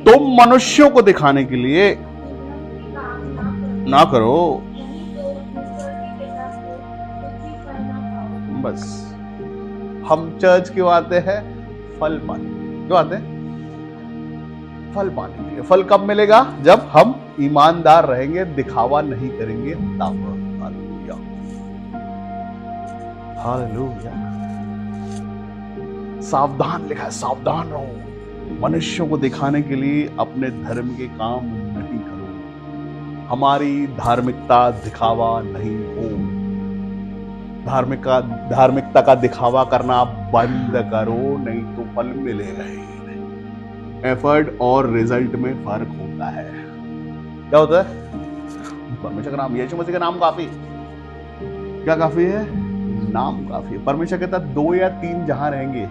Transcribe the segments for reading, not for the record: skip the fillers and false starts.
तुम मनुष्यों को दिखाने के लिए ना करो, बस। हम चर्च क्यों आते हैं? फल पाने। क्यों आते हैं? फल पाने के लिए। फल कब मिलेगा? जब हम ईमानदार रहेंगे, दिखावा नहीं करेंगे तब। Hallelujah, hallelujah. सावधान लिखा है, सावधान रहो, मनुष्यों को दिखाने के लिए अपने धर्म के काम नहीं करो। हमारी धार्मिकता दिखावा नहीं हो। धार्मिकता का दिखावा करना बंद करो, नहीं तो फल मिलेगा ही नहीं। एफर्ट और रिजल्ट में फर्क होता है। क्या होता है? परमेश्वर का नाम, यीशु मसीह का नाम काफी। क्या काफी है? नाम काफी है। परमेश्वर कहता है 2 या 3 जहां रहेंगे,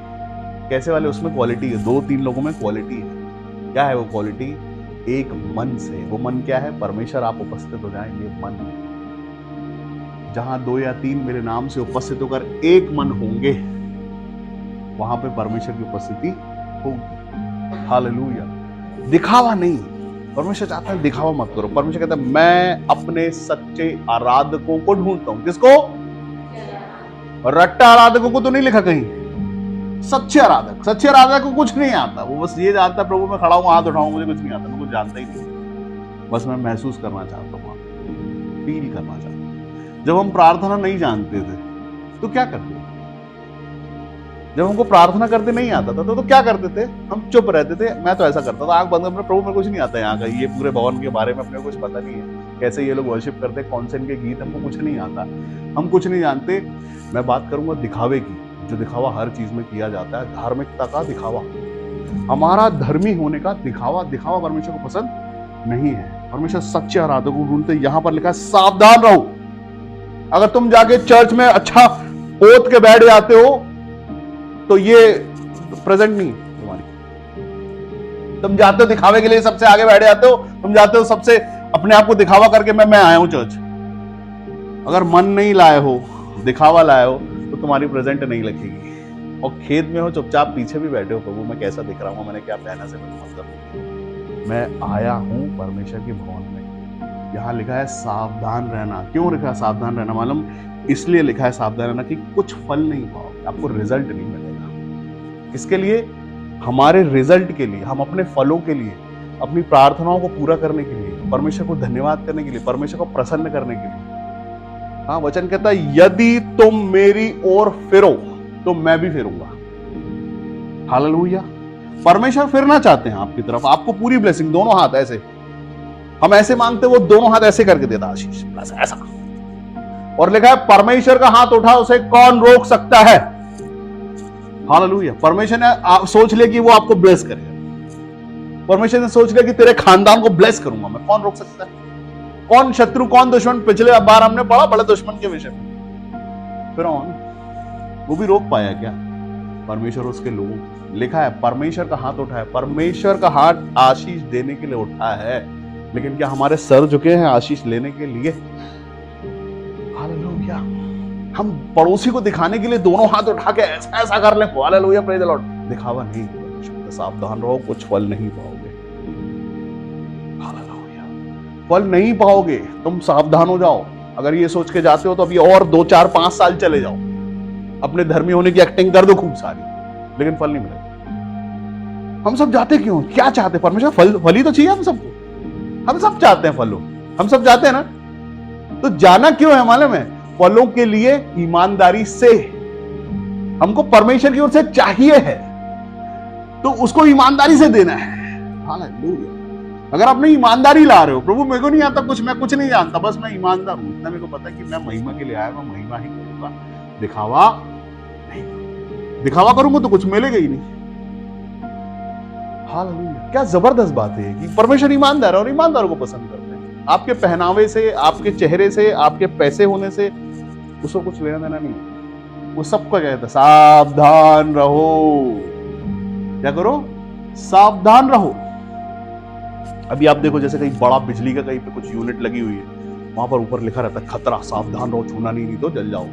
कैसे वाले? उसमें क्वालिटी है। 2-3 लोगों में क्वालिटी है। क्या है वो क्वालिटी? एक मन से। वो मन क्या है? परमेश्वर आप उपस्थित हो जाएंगे। मन, जहां 2 या 3 मेरे नाम से उपस्थित होकर एक मन होंगे, वहां पे परमेश्वर की उपस्थिति होगी। हालेलुया। दिखावा नहीं। परमेश्वर चाहता है दिखावा मत करो। परमेश्वर कहता है मैं अपने सच्चे आराधकों को ढूंढता हूं। किसको? रट्टा आराधकों को तो नहीं लिखा कहीं। सच्चे आराधक। सच्चे आराधक को कुछ नहीं आता, वो बस ये जानता है प्रभु मैं खड़ा हूं, हाथ उठाऊं, मुझे कुछ नहीं आता, मैं कुछ जानता ही नहीं, बस मैं महसूस करना चाहता हूं, फील करना चाहता हूं। जब हम प्रार्थना नहीं जानते थे तो क्या करते थे? जब हमको प्रार्थना करते नहीं आता था तो क्या करते थे? हम चुप रहते थे। मैं तो ऐसा करता था, आंख बंद कर, प्रभु मेरे कुछ नहीं आता यहाँ का, ये पूरे भवन के बारे में अपने को कुछ पता नहीं है, कैसे ये लोग वर्शिप करते, कौन से इनके गीत, हमको कुछ नहीं आता, हम कुछ नहीं जानते। मैं बात करूंगा दिखावे की, जो दिखावा हर चीज में किया जाता है, धार्मिकता का दिखावा, हमारा धर्मी होने का दिखावा। दिखावा परमेश्वर को पसंद नहीं है। परमेश्वर सच्चे आराधकों को ढूंढते। यहां पर लिखा है सावधान रहो। अगर तुम जाके चर्च में अच्छा पोत के बैठ जाते हो तो ये प्रेजेंट नहीं तुम्हारी। तुम जाते हो दिखावे के लिए, सबसे आगे बैठ जाते हो, तुम जाते हो सबसे अपने आप को दिखावा करके मैं आया हूं चर्च। अगर मन नहीं लाए हो, दिखावा लाए हो, तो तुम्हारी प्रेजेंट नहीं लगेगी। और खेत में हो चुपचाप पीछे भी बैठे हो, प्रभु मैं कैसा दिख रहा हूं, मैंने क्या पहना से मतलब, मैं आया हूं परमेश्वर के भवन में। यहां लिखा है सावधान रहना। क्यों लिखा है सावधान रहना? मालूम इसलिए लिखा है सावधान रहना कि कुछ फल नहीं पाओगे, आपको रिजल्ट नहीं मिलेगा। किसके लिए? हमारे रिजल्ट के लिए, हम अपने फलों के लिए, अपनी प्रार्थनाओं को पूरा करने के लिए, परमेश्वर को धन्यवाद करने के लिए, परमेश्वर को प्रसन्न करने के लिए। हाँ, वचन कहता है यदि तुम मेरी ओर फिरो तो मैं भी फिरूंगा। हालेलुया। परमेश्वर फिरना चाहते हैं आपकी तरफ, आपको पूरी ब्लेसिंग, दोनों हाथ ऐसे। हम ऐसे मांगते, वो दोनों हाथ ऐसे करके देता आशीष, ऐसा। और लिखा है परमेश्वर का हाथ उठा उसे कौन रोक सकता है? हालेलुया। परमेश्वर ने सोच लिया कि वो आपको ब्लेस करेगा। परमेश्वर ने सोच लिया कि तेरे खानदान को ब्लेस करूंगा मैं, कौन रोक सकता है? कौन शत्रु, कौन दुश्मन? पिछले बार हमने पढ़ा बड़े दुश्मन के विषय में, फिरौन, वो भी रोक पाया क्या? परमेश्वर उसके लोगों। लिखा है परमेश्वर का हाथ उठा है। परमेश्वर का हाथ आशीष देने के लिए उठा है, लेकिन क्या हमारे सर झुके हैं आशीष लेने के लिए? हालेलुया। हम पड़ोसी को दिखाने के लिए दोनों हाथ उठा के ऐसा ऐसा कर ले, हालेलुया, प्रेज द लॉर्ड। दिखावा नहीं। सावधान रहो, कुछ फल नहीं पाओगे। हालेलुया। फल नहीं पाओगे, तुम सावधान हो जाओ। अगर ये सोच के जाते हो तो अभी और 2, 4, 5 साल चले जाओ, अपने धर्मी होने की एक्टिंग कर दो खूब सारी, लेकिन फल नहीं मिलेगा। हम सब जाते क्यों? क्या चाहते? परमेश्वर फल ही तो चाहिए हम सबको। हम सब चाहते हैं फलों, हम सब जाते हैं ना, तो जाना क्यों है मालूम है? फलों के लिए, ईमानदारी से। हमको परमेश्वर की ओर से चाहिए है, तो उसको ईमानदारी से देना है। हालेलुया। अगर आप नहीं ईमानदारी ला रहे हो, प्रभु मेरे को नहीं आता कुछ, मैं कुछ नहीं जानता, बस मैं ईमानदार हूं, इतना मेरे को पता है कि मैं महिमा के लिए आया, मैं महिमा ही करूंगा, दिखावा नहीं। दिखावा करूंगा तो कुछ मिलेगा ही नहीं। हालेलुया। क्या जबरदस्त बात है कि परमेश्वर ईमानदार है और ईमानदारों को पसंद करते हैं। आपके पहनावे से, आपके चेहरे से, आपके पैसे होने से उसको कुछ लेना देना नहीं है। वो सबको कहता है सावधान रहो। क्या करो? सावधान रहो। अभी आप देखो, जैसे कहीं बड़ा बिजली का कहीं पे कुछ यूनिट लगी हुई है, वहां पर ऊपर लिखा रहता है खतरा, सावधान रहो, छूना नहीं तो जल जाओ।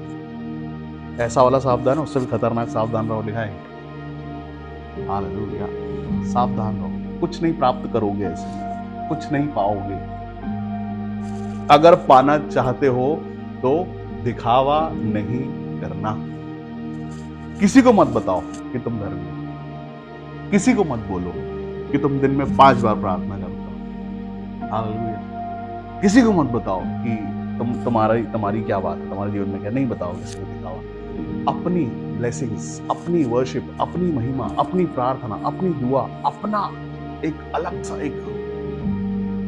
ऐसा वाला सावधान है, उससे भी खतरनाक सावधान रहो लिखा है। हालेलुया। सावधान रहो। कुछ नहीं प्राप्त करोगे, ऐसे कुछ नहीं पाओगे। अगर पाना चाहते हो तो दिखावा नहीं करना। किसी को मत बताओ कि तुम धर्मी हो, किसी को मत बोलो कि तुम दिन में 5 बार प्रार्थना करते हो। हालेलुया। किसी को मत बताओ कि तुम्हारी क्या बात है, तुम्हारे जीवन में क्या, नहीं बताओ किसी को दिखावा। अपनी ब्लेसिंग्स, अपनी वर्शिप, अपनी महिमा, अपनी प्रार्थना, अपनी दुआ, अपना एक अलग सा एक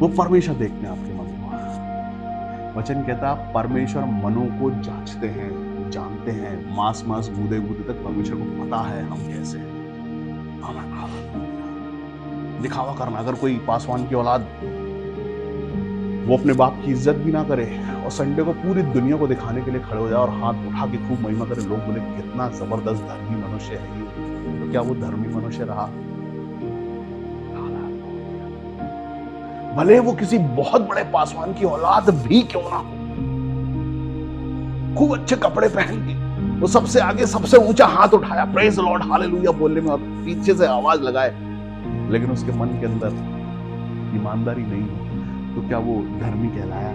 वो परमेश्वर देखते हैं आपके मन को। वचन कहता है परमेश्वर मनों को जांचते हैं, जानते हैं, मांस गूदे तक परमेश्वर को पता है हम कैसे हैं। दिखावा करना, अगर कोई पासवान की औलाद वो अपने बाप की इज्जत भी ना करे और संडे को पूरी दुनिया को दिखाने के लिए खड़े हो जाए और हाथ उठा के खूब महिमा करे, लोग बोले कितना जबरदस्त धर्मी मनुष्य है ये, तो क्या वो धर्मी मनुष्य रहा? भले वो किसी बहुत बड़े पासवान की औलाद भी क्यों ना हो, खूब अच्छे कपड़े पहन के वो सबसे आगे सबसे ऊंचा हाथ उठाया, प्रेज लॉर्ड हालेलुया बोलने में, और पीछे से आवाज लगाए, लेकिन उसके मन के अंदर ईमानदारी नहीं हो, तो क्या वो धर्मी कहलाया?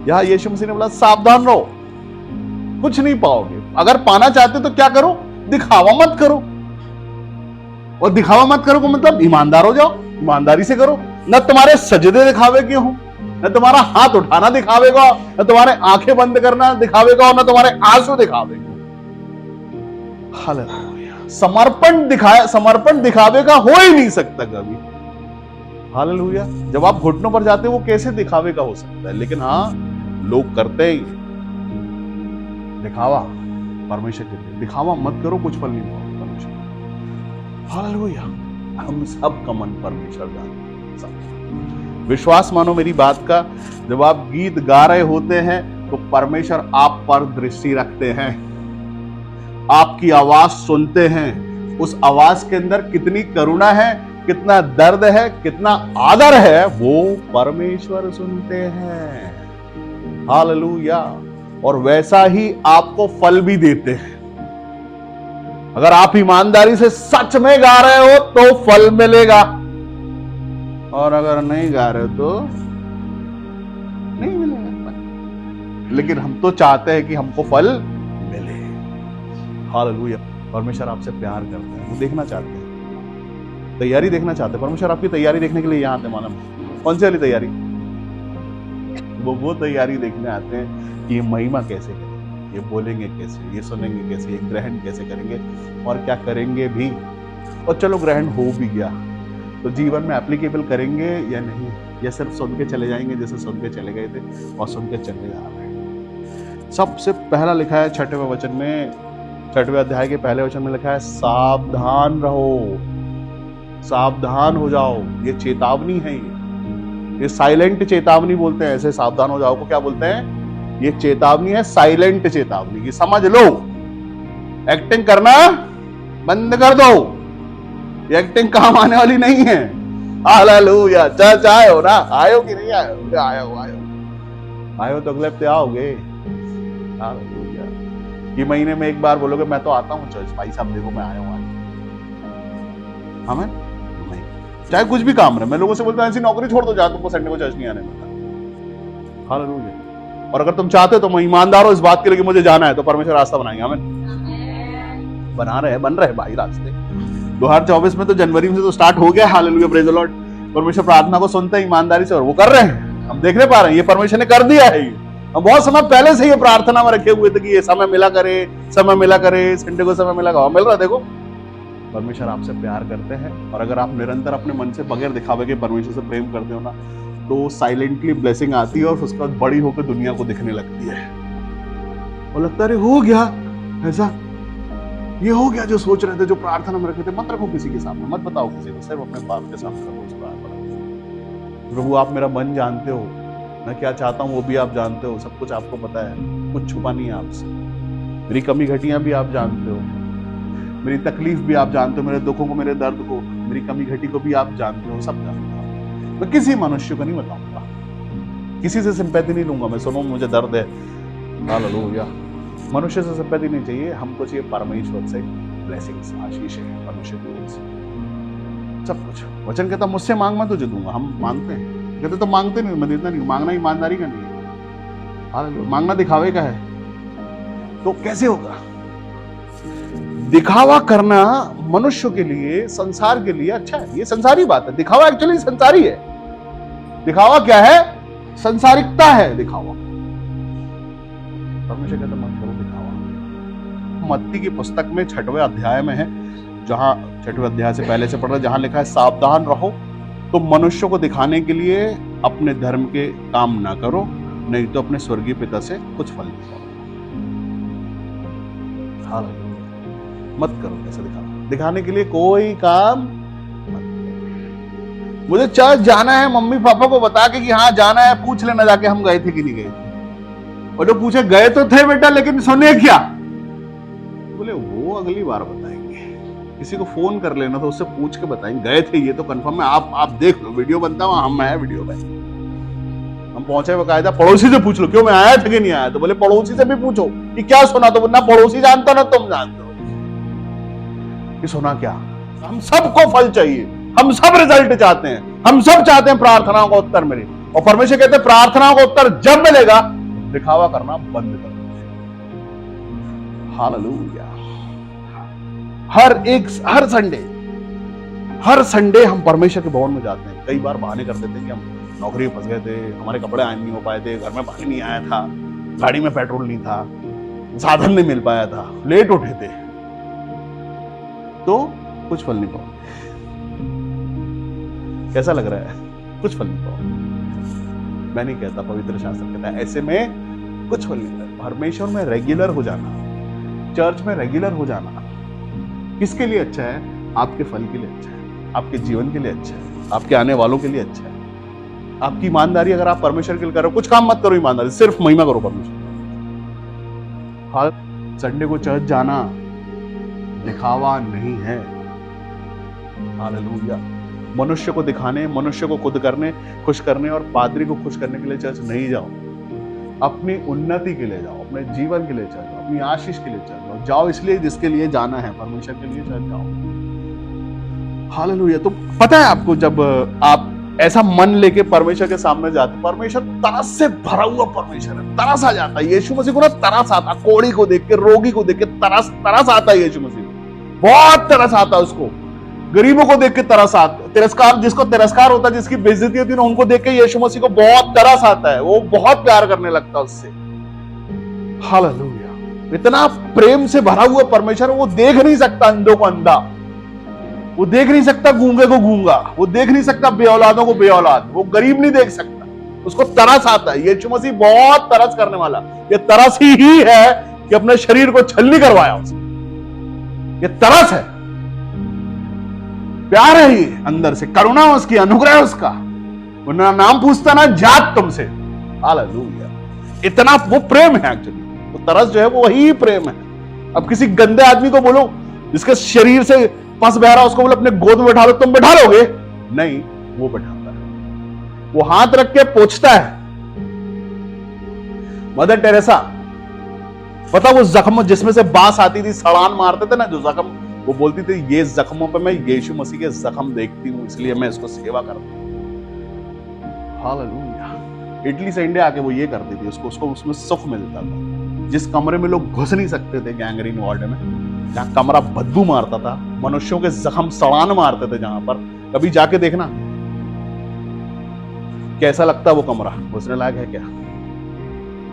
यहां यीशु मसीह ने बोला सावधान रहो, कुछ नहीं पाओगे। अगर पाना चाहते तो क्या करो? दिखावा मत करो। और दिखावा मत करो को मतलब ईमानदार हो जाओ, ईमानदारी से करो। न तुम्हारे सजदे दिखावे के हो, न तुम्हारा हाथ उठाना दिखावेगा, न तुम्हारे आंखें बंद करना दिखावेगा, और न तुम्हारे आंसू दिखावेगा। हालेलुया। समर्पण दिखावेगा हो ही नहीं सकता कभी। हालेलुया। जब आप घुटनों पर जाते हो वो कैसे दिखावेगा हो सकता है, लेकिन हाँ लोग करते ही दिखावा परमेश्वर के लिए। दिखावा मत करो, कुछ फल नहीं पाओगे परमेश्वर। हालेलुया। हम सब का मन परमेश्वर जानते सब। विश्वास मानो मेरी बात का, जब आप गीत गा रहे होते हैं तो परमेश्वर आप पर दृष्टि रखते हैं, आपकी आवाज सुनते हैं। उस आवाज के अंदर कितनी करुणा है, कितना दर्द है, कितना आदर है, वो परमेश्वर सुनते हैं। हालेलुया। और वैसा ही आपको फल भी देते हैं। अगर आप ईमानदारी से सच में गा रहे हो तो फल मिलेगा, और अगर नहीं गा रहे हो तो नहीं मिलेगा। लेकिन हम तो चाहते हैं कि हमको फल मिले। हालेलुया। परमेश्वर आपसे प्यार करते हैं, वो देखना चाहते हैं, तैयारी देखना चाहते हैं। परमेश्वर आपकी तैयारी देखने के लिए यहां आते हैं। मालूम कौन सी वाली तैयारी? वो तैयारी देखने आते हैं कि ये महिमा कैसे करेंगे, ये बोलेंगे कैसे, ये सुनेंगे कैसे, ये ग्रहण कैसे करेंगे, और क्या करेंगे भी। और चलो ग्रहण हो भी गया तो जीवन में एप्लीकेबल करेंगे या नहीं, या सिर्फ सुन के चले जाएंगे जैसे सुन के चले गए थे और सुन के चले जा रहे हैं। सबसे पहला लिखा है 6वें वचन में, 6वें अध्याय के पहले वचन में लिखा है सावधान रहो, सावधान हो जाओ। ये चेतावनी है, ये साइलेंट चेतावनी बोलते हैं। ऐसे सावधान हो जाओ को क्या बोलते हैं? ये चेतावनी है, साइलेंट चेतावनी की। समझ लो, एक्टिंग करना बंद कर दो, ये एक्टिंग काम आने वाली नहीं है। हालेलुया। चर्च आए हो ना, आयो कि नहीं आयो? आयो तो अगले हफ्ते आओगे। हालेलुया। ये महीने में एक बार बोलोगे मैं तो आता हूँ चर्च, भाई साहब देखो मैं आया हूँ आज। हमें नहीं, चाहे कुछ भी काम रहे। मैं लोगों से बोलता हूँ ऐसी नौकरी छोड़ दो, जा तुमको संडे को चर्च नहीं आने में। हालेलुया। और अगर तुम चाहते हो तो मैं ईमानदार हो इस बात के लिए कि मुझे जाना है, तो परमेश्वर रास्ता बनाएंगे। हमें बन रहे भाई रास्ते। 2024 में तो जनवरी में से तो स्टार्ट हो गया। Hallelujah, praise the Lord. परमेश्वर प्रार्थना को सुनते हैं ईमानदारी से, और वो कर रहे हैं, हम देखने पा रहे हैं। ये परमेश्वर ने कर दिया है। हम बहुत समय पहले से ये प्रार्थना में रखे हुए थे कि ये समय मिला करे, संडे को समय मिला, मिल रहा। देखो परमेश्वर आपसे प्यार करते हैं, और अगर आप निरंतर अपने मन से बगैर दिखावे के परमेश्वर से प्रेम करते हो ना, तो साइलेंटली ब्लेसिंग आती है और उसके बाद बड़ी होकर दुनिया को दिखने लगती है। और लगता है हो गया ऐसा, ये हो गया जो सोच रहे थे, जो प्रार्थना में रखे थे। मत रखो किसी के सामने, मत बताओ किसी को, सिर्फ अपने बाप के सामने रखो। प्रभु आप मेरा मन जानते हो, मैं क्या चाहता हूँ वो भी आप जानते हो, सब कुछ आपको पता है, कुछ छुपा नहीं है आपसे। मेरी कमी घटियां भी आप जानते हो, मेरी तकलीफ भी आप जानते हो, मेरे दुखों को, मेरे दर्द को, मेरी कमी घटी को भी आप जानते हो, सब जानते हो। मैं किसी मनुष्य को नहीं बताऊंगा, किसी से सिंपैथी नहीं लूंगा। मैं सुनो मुझे दर्द है, हालेलुया। मनुष्य से सिंपैथी नहीं चाहिए, हमको चाहिए परमेश्वर से ब्लेसिंग्स, आशीष है परमेश्वर की ओर से। सब कुछ। वचन कहता मुझसे मांग मैं तुझे दूंगा। हम मांगते हैं, कहते तो मांगते नहीं, मैं देता नहीं। मांगना ईमानदारी का नहीं है, हालेलुया। मांगना दिखावे का है। तो कैसे होगा? दिखावा करना मनुष्य के लिए, संसार के लिए अच्छा है, ये संसारी बात है। दिखावा एक्चुअली संसारी है। दिखावा क्या है? संसारिकता है दिखावा। परमेश्वर कहता मत करो दिखावा। मत्ती की पुस्तक में 6वें अध्याय में है, जहां 6वें अध्याय से पहले से पढ़ रहे, जहां लिखा है सावधान रहो, तो मनुष्य को दिखाने के लिए अपने धर्म के काम ना करो, नहीं तो अपने स्वर्गीय पिता से कुछ फल नहीं पाओ। हालेलुया। मत करो ऐसा दिखावा। दिखाने के लिए कोई काम मत करो। मुझे चर्च जाना है, मम्मी पापा को बता के कि हाँ जाना है, पूछ लेना जाके हम गए थे कि नहीं गए थे। और जो पूछे गए तो थे बेटा, लेकिन सुने क्या? बोले वो अगली बार बताएंगे। किसी को फोन कर लेना तो उससे पूछ के बताएंगे। गए थे ये तो कंफर्म है, आप देख लो, वीडियो बनता हुआ हम है वीडियो में। हम पहुंचे बकायदा, पड़ोसी से पूछ लो क्यों मैं आया था कि नहीं आया। तो बोले पड़ोसी से भी पूछो कि क्या सुना। तो ना पड़ोसी जानता ना तुम जानते हो कि सुना क्या। हम सबको फल चाहिए, हम सब रिजल्ट चाहते हैं, हम सब चाहते हैं प्रार्थनाओं का उत्तर मिले। और परमेश्वर कहते हैं प्रार्थनाओं का उत्तर जब मिलेगा दिखावा करना बंद कर दो। हालेलुया। हर संडे हम परमेश्वर के भवन में जाते हैं। कई बार बहाने कर देते हैं कि हम नौकरी में फंस गए थे, हमारे कपड़े आयन नहीं हो पाए थे, घर में पानी नहीं आया था, गाड़ी में पेट्रोल नहीं था, साधन नहीं मिल पाया था, लेट उठे थे, तो कुछ फल नहीं पाओ। कैसा लग रहा है? कुछ फल नहीं पाओ। मैं नहीं कहता, पवित्र शास्त्र कहता है ऐसे में कुछ फल नहीं पाओ। परमेश्वर में रेगुलर हो जाना, चर्च में रेगुलर हो जाना किसके लिए अच्छा है? आपके फल के लिए अच्छा है, आपके जीवन के लिए अच्छा है, आपके आने वालों के लिए अच्छा है। आपकी ईमानदारी अगर आप परमेश्वर के लिए करो, कुछ काम मत करो ईमानदारी, सिर्फ महिमा करो परमेश्वर। हर संडे को चर्च जाना दिखावा नहीं है। हालेलुया। मनुष्य को दिखाने, मनुष्य को खुद करने, खुश करने और पादरी को खुश करने के लिए चर्च नहीं जाओ। अपनी उन्नति के लिए जाओ, अपने जीवन के लिए चर्च जाओ, अपनी आशीष के लिए चर्च जाओ। जाओ इसलिए जिसके लिए जाना है, परमेश्वर के लिए चर्च जाओ। हालेलुया। तो पता है आपको, जब आप ऐसा मन लेके परमेश्वर के सामने जाते, परमेश्वर तरस से भरा हुआ परमेश्वर है, तरस आ जाता है। यीशु मसीह को ना तरस आता, कोढ़ी को देख के, रोगी को देख के तरस आता है। यीशु मसीह बहुत तरस आता है उसको। गरीबों को देख के तरस आता, तिरस्कार, जिसको तिरस्कार होता है, जिसकी बेइज्जती होती है ना, उनको देख के यीशु मसीह को बहुत तरस आता है। वो बहुत प्यार करने लगता है उससे। हालेलुया। इतना प्रेम से भरा हुआ परमेश्वर, वो देख नहीं सकता अंधों को अंधा, वो देख नहीं सकता गूंगे को गूंगा, वो देख नहीं सकता बेऔलादों को बेऔलाद, वो गरीब नहीं देख सकता, उसको तरस आता है। यीशु मसीह बहुत तरस करने वाला। ये तरस ही है कि अपने शरीर को छलनी करवाया उसने। ये तरस है, प्यार है, ये अंदर से करुणा उसकी, अनुग्रह उसका। वो ना नाम पूछता ना जात तुमसे। हालेलुया। इतना वो प्रेम है एक्चुअली। वो तरस जो है वो वही प्रेम है। अब किसी गंदे आदमी को बोलो, जिसके शरीर से पस बह रहा, उसको बोलो अपने गोद में बैठा लो, तुम बैठा लोगे? नहीं, वो बैठाता है, वो हाथ रख के पोंछता है। मदर टेरेसा, पता वो जख्म जिसमें से बांस आती थी, सड़ान मारते थे ना जो जख्म, वो बोलती थी ये जख्मों पे मैं यीशु मसीह के जख्म देखती हूं, इसलिए मैं इसको सेवा करती हूं। हालेलुया। इटली से इंडिया आके वो ये करती थी, उसको उसमें सुख मिलता था। जिस कमरे में लोग घुस नहीं सकते थे, गैंग्रीन वार्ड में, जहां कमरा बदबू मारता था, मनुष्यों के जख्म सड़ान मारते थे, जहां पर कभी जाके देखना कैसा लगता है वो कमरा, घुसने लायक है क्या?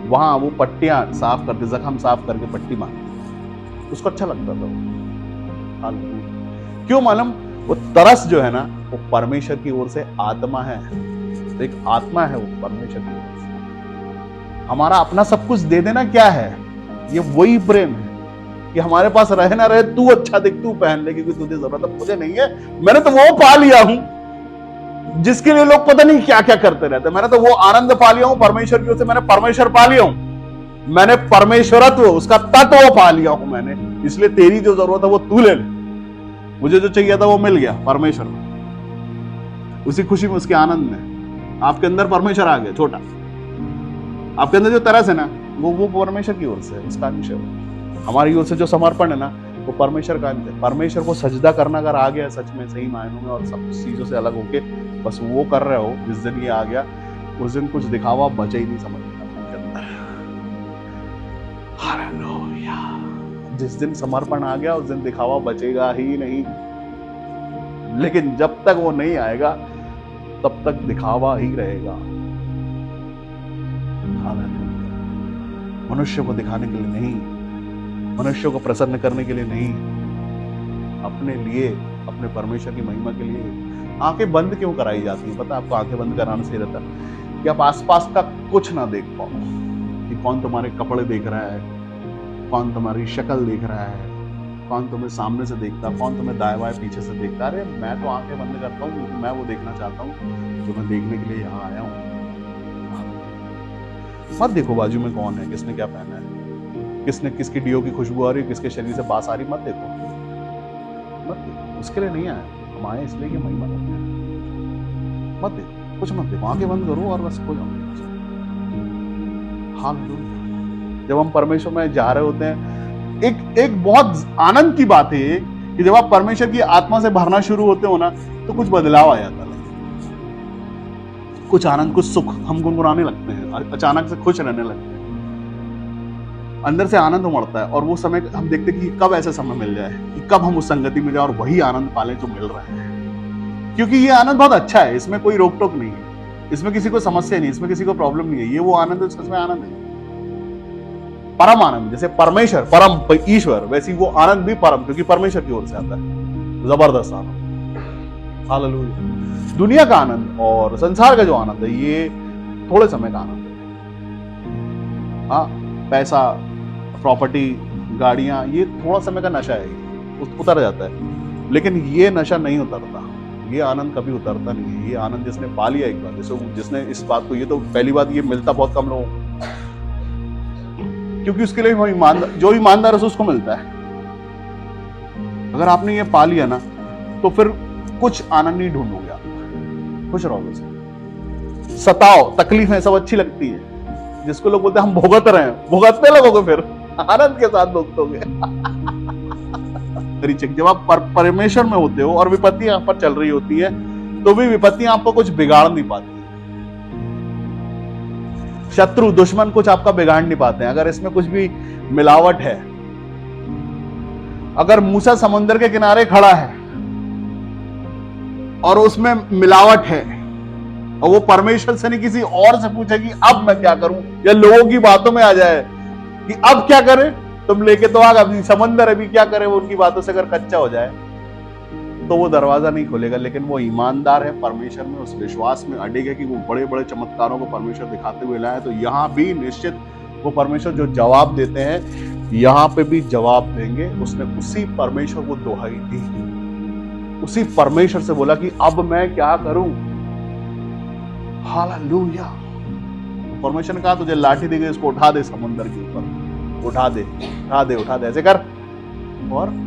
वहां वो पट्टियां साफ करते, जख्म साफ करके पट्टी मारते, उसको अच्छा लगता था वो। क्यों मालूम? वो तरस जो है ना, वो परमेश्वर की ओर से आत्मा है। तो एक आत्मा है वो परमेश्वर की ओर से। हमारा अपना सब कुछ दे देना क्या है? ये वही प्रेम है कि हमारे पास रहे ना रहे, तू अच्छा दिख, तू पहन ले, क्योंकि तुझे जरूरत है, मुझे नहीं है। मैंने तो वो पा लिया हूं जिसके लिए लोग पता नहीं क्या क्या करते रहते। मैंने तो वो आनंद पा लिया हूं परमेश्वर की ओर से। मैंने परमेश्वर पा लिया हूं, मैंने परमेश्वरत्व, उसका तत्व पा लिया हूं मैंने। इसलिए तेरी जो जरूरत है वो तू ले ले। मुझे जो चाहिए था वो मिल गया परमेश्वर में। उसी खुशी में, उसके आनंद में आपके अंदर परमेश्वर आ गया। छोटा आपके अंदर जो तरस है ना, वो परमेश्वर की ओर से, उसका अंश है। हमारी ओर से जो समर्पण है ना, वो परमेश्वर का अंत है। परमेश्वर को सजदा करना अगर आ गया सच में सही मायनों में और सब चीजों से अलग होके बस वो कर रहे हो, जिस दिन ये आ गया उस दिन कुछ दिखावा बचे ही नहीं, समझ में आपके अंदर। हालेलुया। जिस दिन समर्पण आ गया उस दिन दिखावा बचेगा ही नहीं, लेकिन जब तक वो नहीं आएगा तब तक दिखावा ही रहेगा। हालेलुया। मनुष्य को दिखाने के लिए नहीं, मनुष्य को प्रसन्न करने के लिए नहीं, अपने लिए, अपने परमेश्वर की महिमा के लिए आंखें बंद क्यों कराई जाती है? पता है आपको आंखें बंद कराने से रहता है कि आप आसपास का कुछ ना देख पाओ, कि कौन तुम्हारे कपड़े देख रहा है, कौन तुम्हारी शक्ल देख रहा है, कौन तुम्हें सामने से देखता, कौन तुम्हें दाएं बाएं पीछे से देखता। अरे मैं तो आंखें बंद करता हूँ क्योंकि मैं वो देखना चाहता हूँ जो मैं देखने के लिए यहाँ आया हूँ। मत देखो बाजू में कौन है, किसने क्या पहना है, किसने किसकी डीओ की खुशबू आ रही है, किसके शरीर से बास आ रही, मत देखो, मत देखो। उसके लिए नहीं आए हम, आए इसलिए कि महिमा करते हैं। मत देखो, कुछ मत देखो, आंखें बंद करो और बस हो जाओ। हालेलुया। जब हम परमेश्वर में जा रहे होते हैं, एक बहुत आनंद की बात है कि जब आप परमेश्वर की आत्मा से भरना शुरू होते हो ना तो कुछ बदलाव आ जाता है, कुछ आनंद, कुछ सुख, हम गुनगुनाने लगते हैं, अचानक से खुश रहने लगते हैं, अंदर से आनंद उमड़ता है। और वो समय हम देखते हैं कि कब ऐसा समय मिल जाए कि कब हम उस संगति में जाए और वही आनंद पालें जो मिल रहा है, क्योंकि ये आनंद बहुत अच्छा है, इसमें कोई रोक टोक नहीं है, इसमें किसी को समस्या नहीं, इसमें किसी को प्रॉब्लम नहीं है। ये वो आनंद है, सच में आनंद है, परम आनंद। जैसे परमेश्वर परम ईश्वर, वैसी वो आनंद भी परम, क्योंकि परमेश्वर की ओर से आता है। जबरदस्त आनंद। हालेलुया। दुनिया का आनंद और संसार का जो आनंद है ये थोड़े समय का आनंद है। हाँ, पैसा, प्रॉपर्टी, गाड़ियां, ये थोड़ा समय का नशा है, उतर जाता है, लेकिन ये नशा नहीं उतरता, ये आनंद कभी उतरता नहीं है। ये आनंद जिसने पा लिया एक बार, जिसने इस बात को, ये तो पहली बात, ये मिलता बहुत कम लोगों को, क्योंकि उसके लिए जो ईमानदार है उसको मिलता है। अगर आपने ये पा लिया ना तो फिर कुछ आनंद नहीं ढूंढोगे आप, खुश रहोगे। सताओ, तकलीफें सब अच्छी लगती है, जिसको लोग बोलते हैं हम भुगत रहे हैं, भुगतने लगोगे, फिर आनंद के साथ भुगतोगे। जब आप परमेश्वर में होते हो और विपत्तियां आप पर चल रही होती है तो भी विपत्तियां आपको कुछ बिगाड़ नहीं पाती, शत्रु दुश्मन कुछ आपका बिगाड़ नहीं पाते हैं। अगर इसमें कुछ भी मिलावट है, अगर मूसा समुद्र के किनारे खड़ा है और उसमें मिलावट है और वो परमेश्वर से नहीं किसी और से पूछे कि अब मैं क्या करूं, या लोगों की बातों में आ जाए कि अब क्या करें, तुम लेके तो आग, अभी समंदर अभी क्या करें, वो उनकी बातों से अगर कच्चा हो जाए तो वो दरवाजा नहीं खोलेगा। लेकिन वो ईमानदार है, परमेश्वर में उस विश्वास में अडिग है कि वो बड़े बड़े चमत्कारों को परमेश्वर दिखाते हुए लाए, तो यहाँ भी निश्चित वो परमेश्वर जो जवाब देते हैं यहाँ पे भी जवाब देंगे। उसने उसी परमेश्वर को दुहाई दी, उसी परमेश्वर से बोला कि अब मैं क्या करूं। हालेलुया। परमेश्वर ने कहा तुझे लाठी दी गई, इसको उठा दे समुद्र के ऊपर, उठा दे, उठा दे, उठा दे, ऐसे कर। और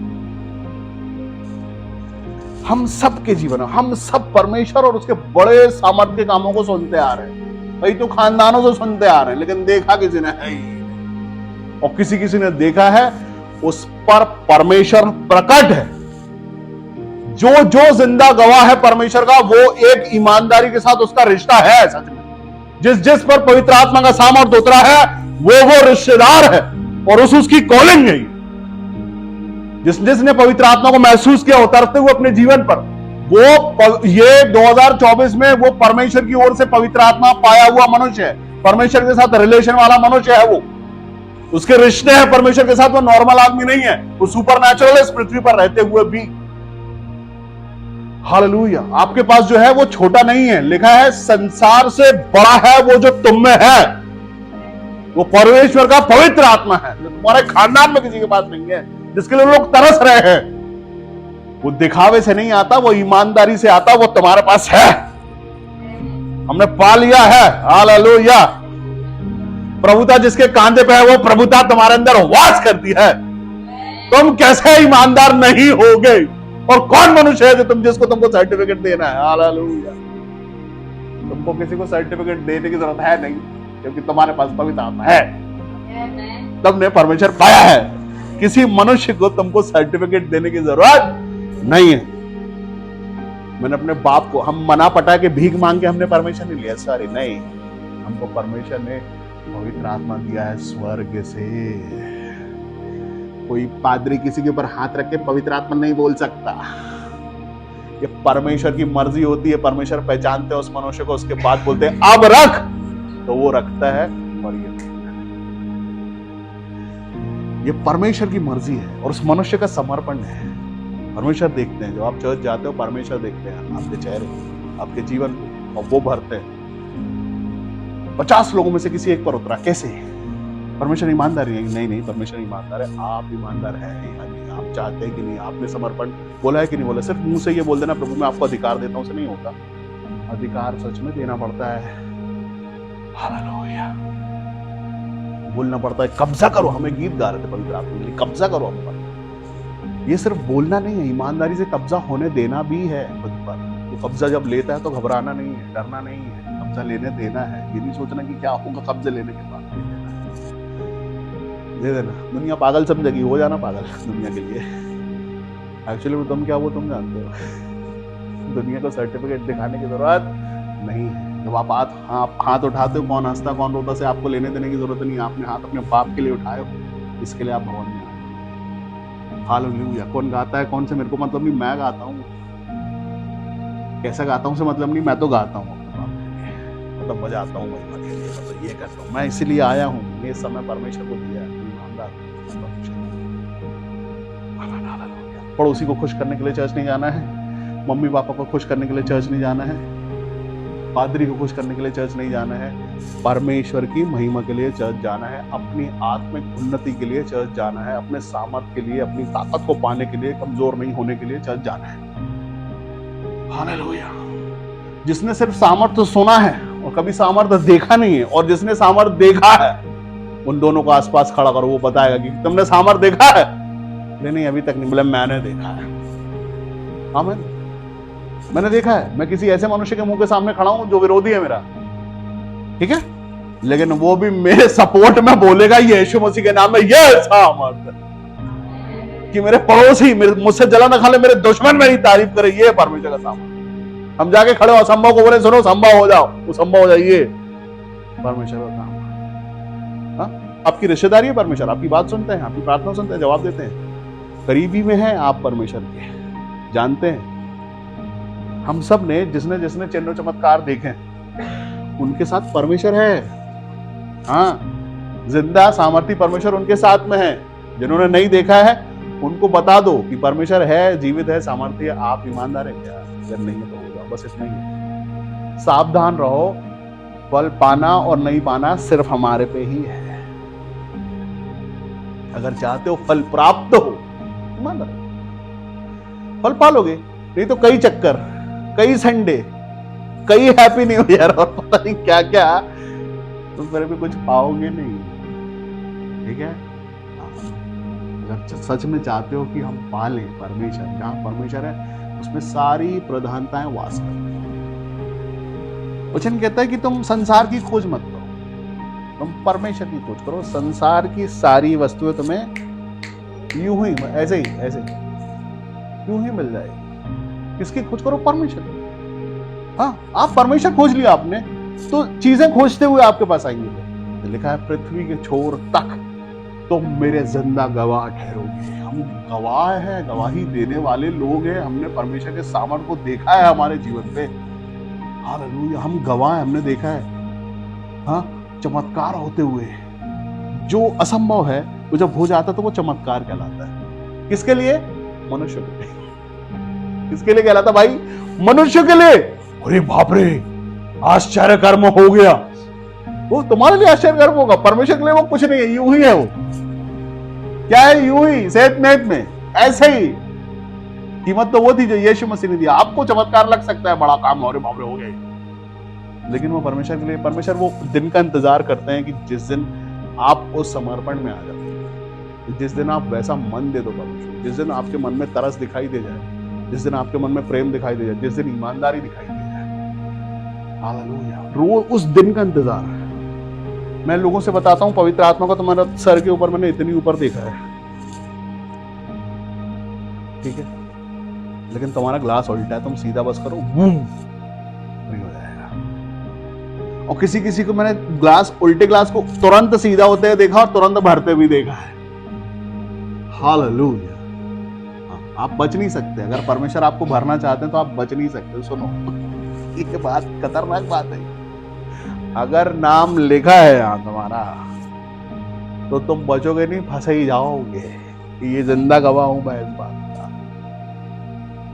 हम सब के जीवन में हम सब परमेश्वर और उसके बड़े सामर्थ्य के कामों को सुनते आ रहे हैं, कई तो खानदानों से सुनते आ रहे हैं, लेकिन देखा किसी ने है ही, और किसी किसी ने देखा है, उस पर परमेश्वर प्रकट है। जो जो जिंदा गवाह है परमेश्वर का, वो एक ईमानदारी के साथ उसका रिश्ता है। सच में जिस जिस पर पवित्र आत्मा का सामर्थ्य उतरा है वो रिश्तेदार है, और उसकी कॉलिंग है। जिसने पवित्र आत्मा को महसूस किया उतरते हुए अपने जीवन पर, वो ये 2024 में वो परमेश्वर की ओर से पवित्र आत्मा पाया हुआ मनुष्य है, परमेश्वर के साथ रिलेशन वाला मनुष्य है। वो उसके रिश्ते हैं परमेश्वर के साथ, वो नॉर्मल आदमी नहीं है, वो सुपरनैचुरल है इस पृथ्वी पर रहते हुए भी। हालेलुया। आपके पास जो है वो छोटा नहीं है, लिखा है संसार से बड़ा है वो जो तुम में है। वो परमेश्वर का पवित्र आत्मा है जो तुम्हारे खानदान में किसी के पास नहीं है, जिसके लिए लोग तरस रहे हैं। वो दिखावे से नहीं आता, वो ईमानदारी से आता, वो तुम्हारे पास है, हमने पा लिया है। हालेलुया। प्रभुता जिसके कांधे पे है वो प्रभुता तुम्हारे अंदर वास करती है। तुम कैसे ईमानदार नहीं होगे, और कौन मनुष्य है जो जिसको तुमको सर्टिफिकेट देना है। हालेलुया। तुमको किसी को सर्टिफिकेट देने की जरूरत है नहीं, क्योंकि तुम्हारे पास पवित्र आत्मा है, तुमने परमेश्वर पाया है। किसी मनुष्य को तुमको सर्टिफिकेट देने की जरूरत नहीं है। मैंने अपने बाप को, हम मना पटा के भीख मांग के हमने परमिशन नहीं लिया, सॉरी नहीं, हमको परमेश्वर ने पवित्र आत्मा दिया है स्वर्ग से। कोई पादरी किसी के ऊपर हाथ रख के पवित्र आत्मा नहीं बोल सकता। ये परमेश्वर की मर्जी होती है, परमेश्वर पहचानते हैं उस मनुष्य को, उसके बाद बोलते हैं अब रख, तो वो रखता है। और ये परमेश्वर की मर्जी है और उस मनुष्य का समर्पण है। परमेश्वर देखते हैं, जब आप चर्च जाते हो परमेश्वर देखते हैं आपके चेहरे, आपके जीवन को, और वो भरते हैं। 50 लोगों में से किसी एक पर उतरा, कैसे? परमेश्वर ईमानदार है? नहीं, परमेश्वर ईमानदार है। आप ईमानदार हैं या नहीं? आप चाहते हैं कि नहीं? आपने समर्पण बोला है कि नहीं बोला? सिर्फ मुंह से ये बोल देना प्रभु मैं आपको अधिकार देता हूं से नहीं होता। अधिकार सच में देना पड़ता है। हालेलुया। बोलना पड़ता है कब्जा करो। हमें गीत गा रहे थे पवित्र आत्मा के लिए, कब्जा करो हम पर। ये सिर्फ बोलना नहीं है, ईमानदारी से कब्जा होने देना भी है खुद पर। तो कब्जा जब लेता है तो घबराना नहीं है, डरना नहीं है, कब्जा लेने देना है। ये नहीं सोचना कि क्या होगा कब्जा लेने के बाद, दे देना। दुनिया पागल समझेगी, हो जाना पागल दुनिया के लिए। एक्चुअली तुम क्या वो तुम जानते हो। दुनिया को सर्टिफिकेट दिखाने की जरूरत नहीं है। जब आप हाथ उठाते हो, कौन हंसता कौन रोता से आपको लेने देने की जरूरत नहीं। आपने हाथ अपने बाप के लिए उठाए हो, इसके लिए आप भवन में आए। हालेलुया। कौन गाता है कौन से मेरे को मतलब नहीं, मैं गाता हूँ। कैसा गाता हूँ से मतलब नहीं, मैं तो गाता हूँ अपने बाप के लिए, मतलब बजाता हूँ महिमा के लिए, मतलब ये करता हूँ। मैं इसीलिए आया हूँ, ये समय परमेश्वर को दिया है। पड़ोसी को खुश करने के लिए चर्च नहीं जाना है, मम्मी पापा को खुश करने के लिए चर्च नहीं जाना है, पादरी को खुश करने के लिए चर्च नहीं जाना है। परमेश्वर की महिमा के लिए चर्च जाना है, अपनी आत्मिक उन्नति के लिए चर्च जाना है, अपने सामर्थ के लिए, अपनी ताकत को पाने के लिए, कमजोर नहीं होने के लिए चर्च जाना है। हालेलुया। जिसने सिर्फ सामर्थ सुना है और कभी सामर्थ देखा नहीं है, और जिसने सामर्थ देखा है, उन दोनों को आसपास खड़ा करो, वो बताएगा कि तुमने सामर्थ देखा है? नहीं अभी तक नहीं। बोले मैंने देखा है। आमीन। मैंने देखा है। मैं किसी ऐसे मनुष्य के मुंह के सामने खड़ा हूं जो विरोधी है मेरा, ठीक है, लेकिन वो भी मेरे सपोर्ट में बोलेगा यीशु मसीह के नाम में ये सामर्थ, कि मेरे पड़ोसी मुझसे जला ना खा ले, मेरे दुश्मन मेरी तारीफ करे। ये परमेश्वर का सामर्थ। हम जाके खड़े हो असंभव को बोले सुनो संभव हो जाओ, वो संभव हो जाइए। परमेश्वर का काम। आपकी रिश्तेदारी है परमेश्वर, आपकी बात सुनते हैं, आपकी प्रार्थना सुनते हैं, जवाब देते हैं। करीबी में है आप परमेश्वर के, जानते हैं। हम सब ने जिसने जिसने चिन्ह चमत्कार देखे उनके साथ परमेश्वर है। हाँ, जिंदा सामर्थी परमेश्वर उनके साथ में है। जिन्होंने नहीं देखा है उनको बता दो कि परमेश्वर है, जीवित है, सामर्थी है। आप ईमानदार है क्या? अगर नहीं है तो हो जाओ, बस इतना ही है। सावधान रहो, फल पाना और नहीं पाना सिर्फ हमारे पे ही है। अगर चाहते हो फल प्राप्त हो, ईमानदार फल पालोगे, नहीं तो कई चक्कर, कई संडे, कई हैप्पी न्यू ईयर और पता नहीं क्या क्या, तुम फिर भी कुछ पाओगे नहीं। ठीक है? अगर सच में चाहते हो कि हम पालें परमेश्वर, जहां परमेश्वर है उसमें सारी प्रधानताएं वास करती हैं। वचन कहता है कि तुम संसार की खोज मत करो, तुम परमेश्वर की खोज करो। संसार की सारी वस्तुएं तुम्हें यूं ही ऐसे यूं ही मिल जाएगी। किसकी खोज करो? परमेश्वर। हाँ, आप परमेश्वर खोज लिया आपने तो चीजें खोजते हुए आपके पास आएंगे। लिखा है पृथ्वी के छोर तक तुम मेरे जिंदा गवाह ठहरोगे। हम गवाह हैं, गवाही देने वाले लोग हैं। हमने परमेश्वर के सामर्थ को देखा है हमारे जीवन पे। हालेलुया। हम गवाह हैं, हमने देखा है हाँ चमत्कार होते हुए। जो असंभव है वो जब हो जाता है तो वो चमत्कार कहलाता है। किसके लिए? मनुष्य के लिए। किसके लिए कहलाता भाई? मनुष्य के लिए। अरे बाप रे, आश्चर्य कर्म हो गया। वो तुम्हारे लिए आश्चर्य कर्म होगा, परमेश्वर के लिए वो कुछ नहीं है, यूं ही है। वो क्या है? यूं ही, सेहत नेत में ऐसे ही। कीमत तो वो थी जो यीशु मसीह ने दिया। आपको चमत्कार लग सकता है बड़ा काम, अरे बाप रे हो गया, लेकिन वो परमेश्वर के लिए। परमेश्वर वो दिन का इंतजार करते हैं कि जिस दिन आप उस समर्पण में आ जाओ, जिस दिन आप वैसा मन दे दो परमेश्वर, जिस दिन आपके मन में तरस दिखाई दे जाए, जिस दिन आपके मन में प्रेम दिखाई दे जाए, जिस दिन ईमानदारी दिखाई दे जाए। हालेलुया। रोज उस दिन का इंतजार है। मैं लोगों से बताता हूं पवित्र आत्मा को तुम्हारा सर के ऊपर मैंने इतनी ऊपर देखा है। ठीक है, लेकिन तुम्हारा ग्लास उल्टा है, तुम सीधा बस करो, बूम, वही हो जाएगा। और किसी किसी को मैंने ग्लास, उल्टे ग्लास को तुरंत सीधा होते हुए देखा और तुरंत भरते भी देखा है। हालेलुया। आप बच नहीं सकते, अगर परमेश्वर आपको भरना चाहते हैं तो आप बच नहीं सकते। सुनो, ये बात खतरनाक बात है। अगर नाम लिखा है यहां तुम्हारा, तो तुम बचोगे नहीं, फंसे ही जाओगे। ये जिंदा गवाह हूं मैं इस बात का।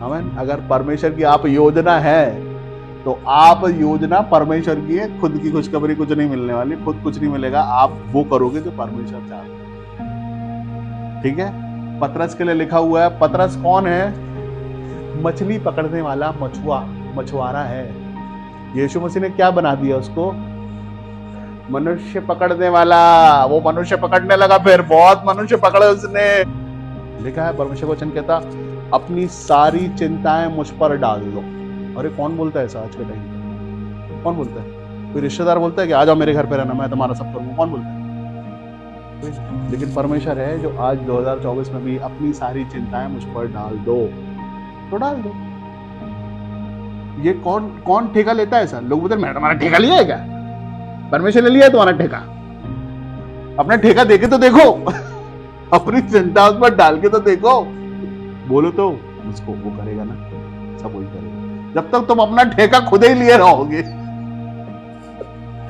आमीन। अगर परमेश्वर की आप योजना है, तो आप योजना परमेश्वर की है, खुद की खुशखबरी कुछ नहीं मिलने वाली, खुद कुछ नहीं मिलेगा। आप वो करोगे जो परमेश्वर चाहते हैं। ठीक है, पतरस के लिए लिखा हुआ है। पतरस कौन है? मछली पकड़ने वाला मछुआरा है। यीशु मसीह ने क्या बना दिया उसको? मनुष्य पकड़ने वाला। वो मनुष्य पकड़ने लगा, फिर बहुत मनुष्य पकड़े उसने। लिखा है, परमेश्वर वचन कहता, अपनी सारी चिंताएं मुझ पर डाल दो। अरे कौन बोलता है ऐसा आज के टाइम पे? कौन बोलता है? कोई रिश्तेदार बोलता है कि आ जाओ मेरे घर पे रहना, मैं तुम्हारा सब करूंगा? कौन बोलता है? लेकिन परमेश्वर है जो आज 2024 में भी अपनी सारी चिंताएं मुझ पर डाल दो, तो डाल दो। ये कौन कौन ठेका लेता है ऐसा? लोग बोलते हैं मैं तुम्हारा ठेका लिया है क्या? परमेश्वर ने लिया है तुम्हारा ठेका? अपना ठेका देके तो देखो। अपनी चिंता उस पर डाल के तो देखो। बोलो तो उसको, वो करेगा ना, सब वही करेगा। जब तक तुम अपना ठेका खुद ही लिए रहोगे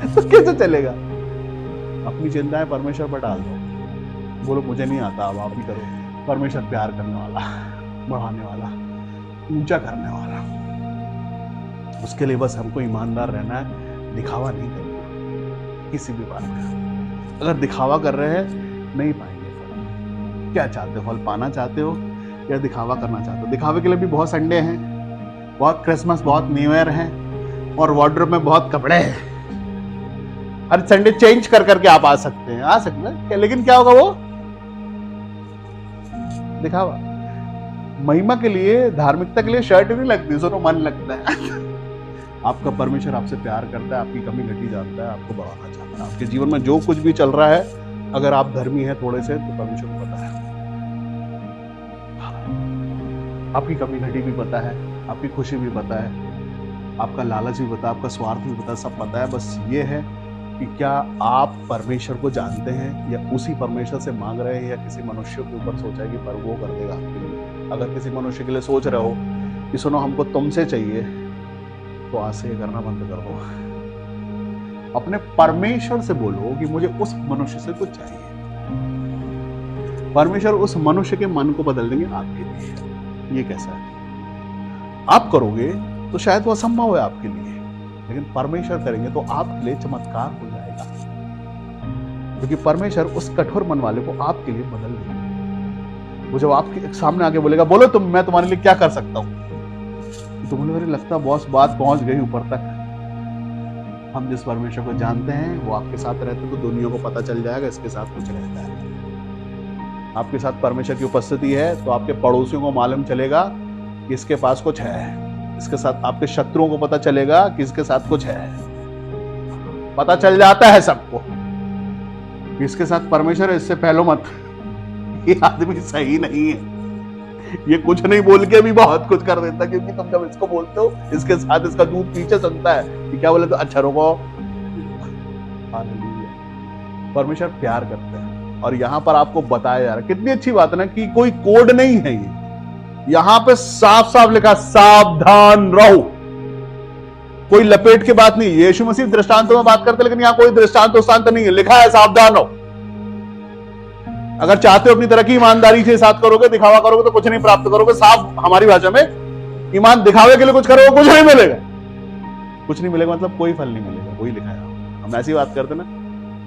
तो कैसे चलेगा? अपनी चिंताएं परमेश्वर पर डाल दो। बोलो मुझे नहीं आता, अब आप ही करो। परमेश्वर प्यार करने वाला, बढ़ाने वाला, ऊंचा करने वाला। उसके लिए बस हमको ईमानदार रहना है, दिखावा नहीं करना किसी भी बात में। अगर दिखावा कर रहे हैं, नहीं पाएंगे फल। क्या चाहते हो? फल पाना चाहते हो या दिखावा करना चाहते हो? दिखावे के लिए भी बहुत संडे हैं, बहुत क्रिसमस, बहुत न्यू ईयर है, और वार्डरोब में बहुत कपड़े हैं। हर संडे चेंज कर करके आप आ सकते हैं, आ सकते हैं, लेकिन क्या होगा? वो दिखावा। महिमा के लिए, धार्मिकता के लिए शर्ट नहीं लगती, सुनो, मन लगता है। आपका परमेश्वर आपसे प्यार करता है, आपकी कमी घटी जानता है, आपको बढ़ाना चाहता है। आपके जीवन में जो कुछ भी चल रहा है, अगर आप धर्मी हैं थोड़े से, तो परमेश्वर को पता है। आपकी कमी घटी भी पता है, आपकी खुशी भी पता है, आपका लालच भी पता है, आपका स्वार्थ भी पता है, सब पता है। बस ये है कि क्या आप परमेश्वर को जानते हैं, या उसी परमेश्वर से मांग रहे हैं, या किसी मनुष्य के ऊपर सोचा है कि पर वो कर देगा आपके लिए। अगर किसी मनुष्य के लिए सोच रहे हो कि सुनो हमको तुमसे चाहिए, तो आज से ये करना बंद कर दो। अपने परमेश्वर से बोलो कि मुझे उस मनुष्य से कुछ चाहिए। परमेश्वर उस मनुष्य के मन को बदल देंगे आपके लिए। ये कैसा है? आप करोगे तो शायद वो असंभव है आपके लिए, लेकिन परमेश्वर करेंगे तो आपके लिए चमत्कार हो जाएगा, क्योंकि परमेश्वर उस कठोर मन वाले को आपके लिए बदल देंगे। वो जब आपके सामने आके बोलेगा, बोलो तुम, मैं तुम्हारे लिए क्या कर सकता हूं, तो मुझे लगता है बॉस बात पहुंच गई ऊपर तक। हम जिस परमेश्वर को जानते हैं वो आपके साथ रहते, तो दुनिया को पता चल जाएगा इसके साथ कुछ रहता है। आपके साथ परमेश्वर की उपस्थिति है, तो आपके पड़ोसियों को मालूम चलेगा कि इसके पास कुछ है। इसके साथ आपके शत्रुओं को पता चलेगा कि इसके साथ कुछ है। पता चल जाता है सबको कि इसके साथ परमेश्वर है, इससे पहलो मत, ये आदमी सही नहीं है। ये कुछ नहीं बोल के भी बहुत कुछ कर देता, क्योंकि तुम जब इसको बोलते हो, इसके साथ इसका दूध पीछे सुनता है कि क्या बोले, तो अच्छा रुको। परमेश्वर प्यार करते हैं, और यहां पर आपको बताया जा रहा है, कितनी अच्छी बात है ना, कि कोई कोड नहीं है ये। यहां पे साफ साफ लिखा, सावधान रहो। कोई लपेट के बात नहीं। यीशु मसीह दृष्टांतों में बात करते, लेकिन यहां कोई दृष्टांत नहीं है, लिखा है सावधान रहो। अगर चाहते हो अपनी तरक्की ईमानदारी के साथ करोगे, दिखावा करोगे, तो कुछ नहीं प्राप्त करोगे। साफ हमारी भाषा में, ईमान दिखावे के लिए कुछ करोगे, कुछ नहीं मिलेगा। कुछ नहीं मिलेगा मतलब कोई फल नहीं मिलेगा, वही लिखा है। हम ऐसी बात करते ना,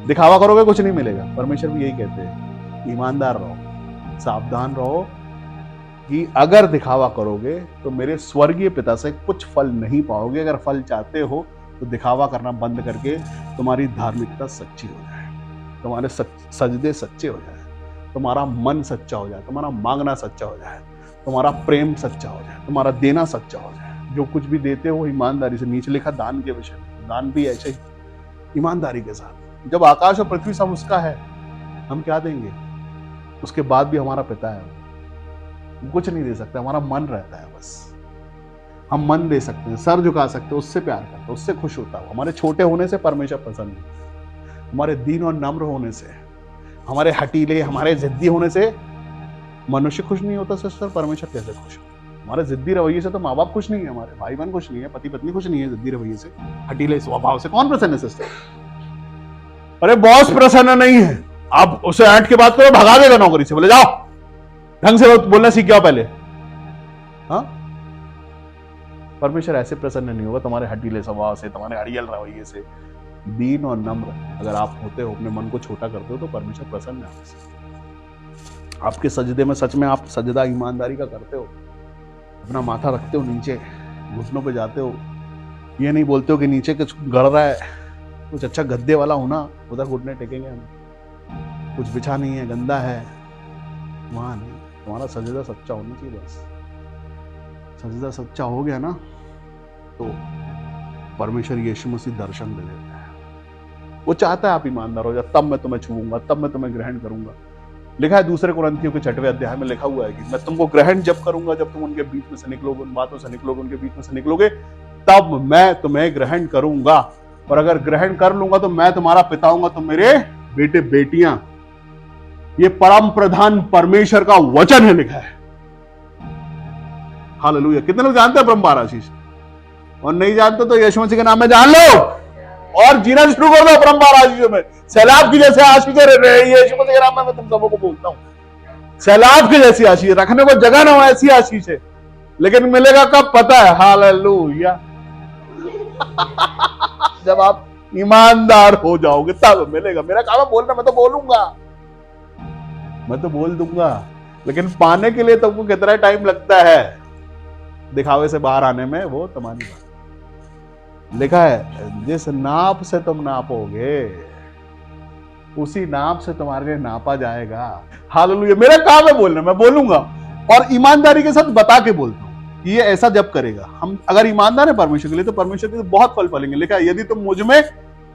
दिखावा करोगे कुछ नहीं मिलेगा। परमेश्वर भी यही कहते हैं, ईमानदार रहो, सावधान रहो, कि अगर दिखावा करोगे तो मेरे स्वर्गीय पिता से कुछ फल नहीं पाओगे। अगर फल चाहते हो तो दिखावा करना बंद करके तुम्हारी धार्मिकता सच्ची हो जाए, तुम्हारे सजदे सच्चे हो जाए, तुम्हारा मन सच्चा हो जाए, तुम्हारा मांगना सच्चा हो जाए, तुम्हारा प्रेम सच्चा हो जाए, तुम्हारा देना सच्चा हो जाए। जो कुछ भी देते हो ईमानदारी से। नीचे लिखा दान के विषय में, दान भी ऐसे ही ईमानदारी के साथ। जब आकाश और पृथ्वी सब उसका है, हम क्या देंगे? उसके बाद भी हमारा पिता है, कुछ नहीं दे सकते, हमारा मन रहता है बस। हम मन दे सकते हैं, सर झुका सकते हैं, उससे प्यार करते हैं, उससे खुश होता है। हमारे छोटे होने से परमेश्वर पसंद है, हमारे दीन और नम्र होने से, हमारे हटीले, हमारे जिद्दी होने से मनुष्य खुश नहीं होता सिस्टर, परमेश्वर कैसे खुश हो? हमारे जिद्दी रवैये से तो माँ बाप खुश नहीं है, हमारे भाई बहन खुश नहीं है, पति पत्नी खुश नहीं है। जिद्दी रवैये से, हटीले स्वभाव से कौन प्रसन्न है सिस्टर? अरे बॉस प्रसन्न नहीं है, आप उसे ऐंठ के बात करो, भगा देगा नौकरी से, बोले जाओ ढंग से बोलना सीख जाओ पहले। हाँ, परमेश्वर ऐसे प्रसन्न नहीं होगा तुम्हारे हटीले स्वभाव से, तुम्हारे अड़ियल रवैये से। दीन और नम्र अगर आप होते हो, अपने मन को छोटा करते हो, तो परमेश्वर प्रसन्न है आपसे। आपके सजदे में सच में आप सजदा ईमानदारी का करते हो, अपना माथा रखते हो नीचे, घुटनों पे जाते हो, ये नहीं बोलते हो कि नीचे कुछ गड़ रहा है, कुछ अच्छा गद्दे वाला होना, उधर घुटने टेकेंगे हम, कुछ बिछा नहीं है, गंदा है, वहां नहीं। तुम्हारा सजदा सच्चा होना चाहिए बस। सजदा सच्चा हो गया ना, तो परमेश्वर यीशु मसीह दर्शन दे देता है। वो चाहता है आप ईमानदार हो जाए, तब मैं तुम्हें छूऊंगा, तब मैं तुम्हें ग्रहण करूंगा। लिखा है दूसरे कुरिन्थियों के 6वें अध्याय में लिखा हुआ है कि मैं तुमको ग्रहण जब करूंगा, जब तुम उनके बीच में से निकलोगे, उन बातों से निकलोगे, उनके बीच में से निकलोगे, तब मैं तुम्हें ग्रहण करूंगा। और अगर ग्रहण कर लूंगा तो मैं तुम्हारा पिता होऊंगा, तुम मेरे बेटे बेटियां। ये परम प्रधान परमेश्वर का वचन है, लिखा है। हालेलुया। कितने लोग जानते हैं परम आशीष? और नहीं जानते तो यीशु मसीह के नाम में जान लो और जीना शुरू कर दो परम आशीषों में। सैलाब की जैसे आशीष रहे, यीशु मसीह के नाम में मैं तुम सबको बोलता हूं, सैलाब की जैसी आशीष, रखने को जगह ना हो ऐसी आशीष है, लेकिन मिलेगा कब पता है? हालेलुया। जब आप ईमानदार हो जाओगे तब मिलेगा। मेरा काम है बोलना, मैं तो बोलूंगा, मैं तो बोल दूंगा, लेकिन पाने के लिए तुमको कितना टाइम लगता है दिखावे से बाहर आने में, वो तुम्हारी बात। लिखा है जिस नाप से तुम नापोगे उसी नाप से तुम्हारे लिए नापा जाएगा। हालेलुया। मेरा काम है बोलना, मैं बोलूंगा और ईमानदारी के साथ बता के बोलता हूं कि ये ऐसा जब करेगा। हम अगर ईमानदार है परमेश्वर के लिए, तो परमेश्वर के लिए बहुत फल फलेंगे। लिखा है यदि तुम मुझ में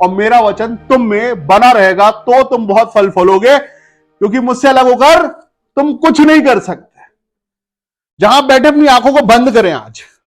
और मेरा वचन तुम में बना रहेगा तो तुम बहुत फल फलोगे, क्योंकि मुझसे अलग होकर तुम कुछ नहीं कर सकते। जहां बैठे अपनी आंखों को बंद करें आज,